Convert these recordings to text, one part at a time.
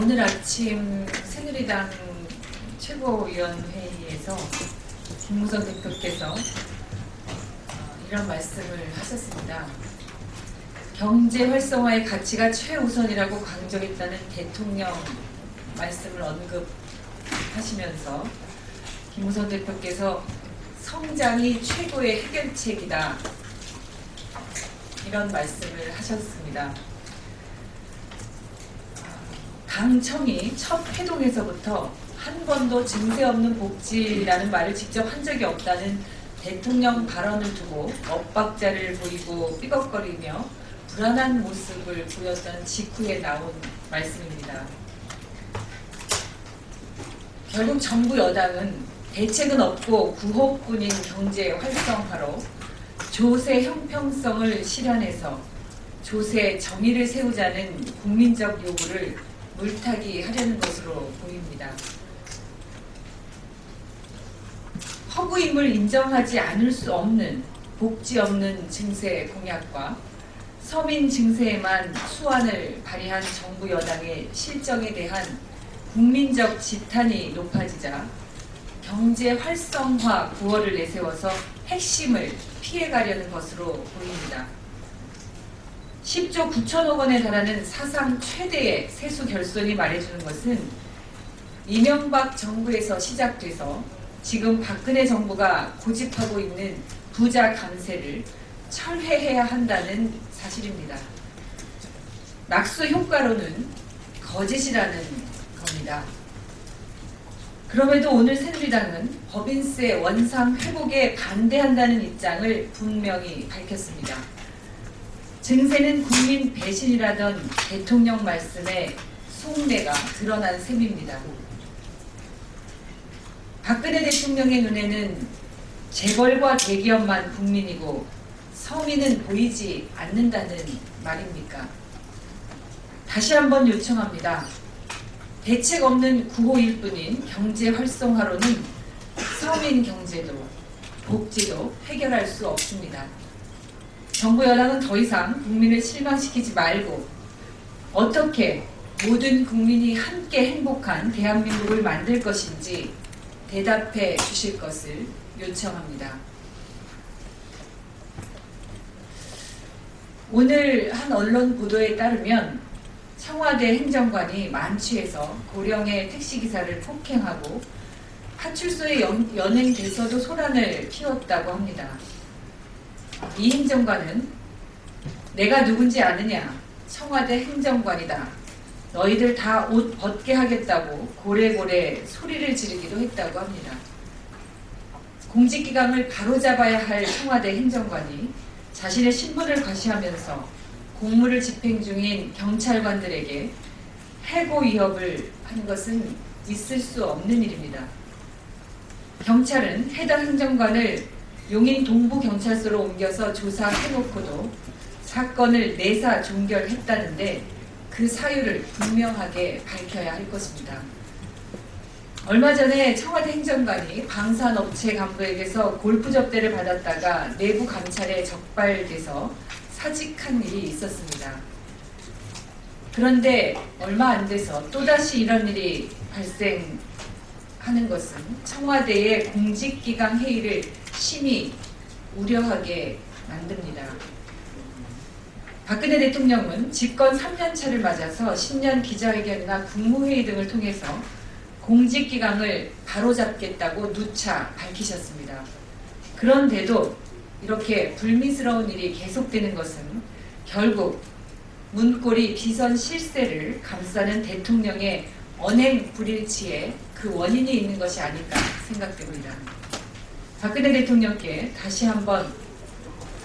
오늘 아침 새누리당 최고위원회의에서 김무성 대표께서 이런 말씀을 하셨습니다. 경제 활성화의 가치가 최우선이라고 강조했다는 대통령 말씀을 언급하시면서 김무성 대표께서 성장이 최고의 해결책이다, 이런 말씀을 하셨습니다. 당청이 첫 회동에서부터 한 번도 증세 없는 복지라는 말을 직접 한 적이 없다는 대통령 발언을 두고 엇박자를 보이고 삐걱거리며 불안한 모습을 보였던 직후에 나온 말씀입니다. 결국 정부 여당은 대책은 없고 구호뿐인 경제 활성화로 조세 형평성을 실현해서 조세 정의를 세우자는 국민적 요구를 물타기 하려는 것으로 보입니다. 허구임을 인정하지 않을 수 없는 복지 없는 증세 공약과 서민 증세에만 수완을 발휘한 정부 여당의 실정에 대한 국민적 지탄이 높아지자 경제 활성화 구호를 내세워서 핵심을 피해가려는 것으로 보입니다. 10조 9천억 원에 달하는 사상 최대의 세수 결손이 말해주는 것은 이명박 정부에서 시작돼서 지금 박근혜 정부가 고집하고 있는 부자 감세를 철회해야 한다는 사실입니다. 낙수 효과로는 거짓이라는 겁니다. 그럼에도 오늘 새누리당은 법인세 원상 회복에 반대한다는 입장을 분명히 밝혔습니다. 증세는 국민 배신이라던 대통령 말씀에 속내가 드러난 셈입니다. 박근혜 대통령의 눈에는 재벌과 대기업만 국민이고 서민은 보이지 않는다는 말입니까? 다시 한번 요청합니다. 대책 없는 구호일 뿐인 경제 활성화로는 서민 경제도 복지도 해결할 수 없습니다. 정부 여당은 더 이상 국민을 실망시키지 말고 어떻게 모든 국민이 함께 행복한 대한민국을 만들 것인지 대답해 주실 것을 요청합니다. 오늘 한 언론 보도에 따르면 청와대 행정관이 만취해서 고령의 택시기사를 폭행하고 파출소에 연행돼서도 소란을 피웠다고 합니다. 이 행정관은 내가 누군지 아느냐? 청와대 행정관이다. 너희들 다 옷 벗게 하겠다고 고래고래 소리를 지르기도 했다고 합니다. 공직기강을 바로잡아야 할 청와대 행정관이 자신의 신분을 과시하면서 공무를 집행 중인 경찰관들에게 해고 위협을 한 것은 있을 수 없는 일입니다. 경찰은 해당 행정관을 용인 동부경찰서로 옮겨서 조사해놓고도 사건을 내사 종결했다는데 그 사유를 분명하게 밝혀야 할 것입니다. 얼마 전에 청와대 행정관이 방산업체 간부에게서 골프 접대를 받았다가 내부 감찰에 적발돼서 사직한 일이 있었습니다. 그런데 얼마 안 돼서 또다시 이런 일이 발생하는 것은 청와대의 공직기강 회의를 심히 우려하게 만듭니다. 박근혜 대통령은 집권 3년차를 맞아서 신년 기자회견이나 국무회의 등을 통해서 공직기강을 바로잡겠다고 누차 밝히셨습니다. 그런데도 이렇게 불미스러운 일이 계속되는 것은 결국 문고리 비선 실세를 감싸는 대통령의 언행 불일치에 그 원인이 있는 것이 아닐까 생각됩니다. 박근혜 대통령께 다시 한번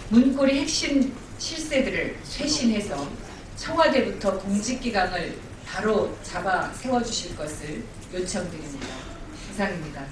문고리 핵심 실세들을 쇄신해서 청와대부터 공직기강을 바로 잡아 세워주실 것을 요청드립니다. 이상입니다.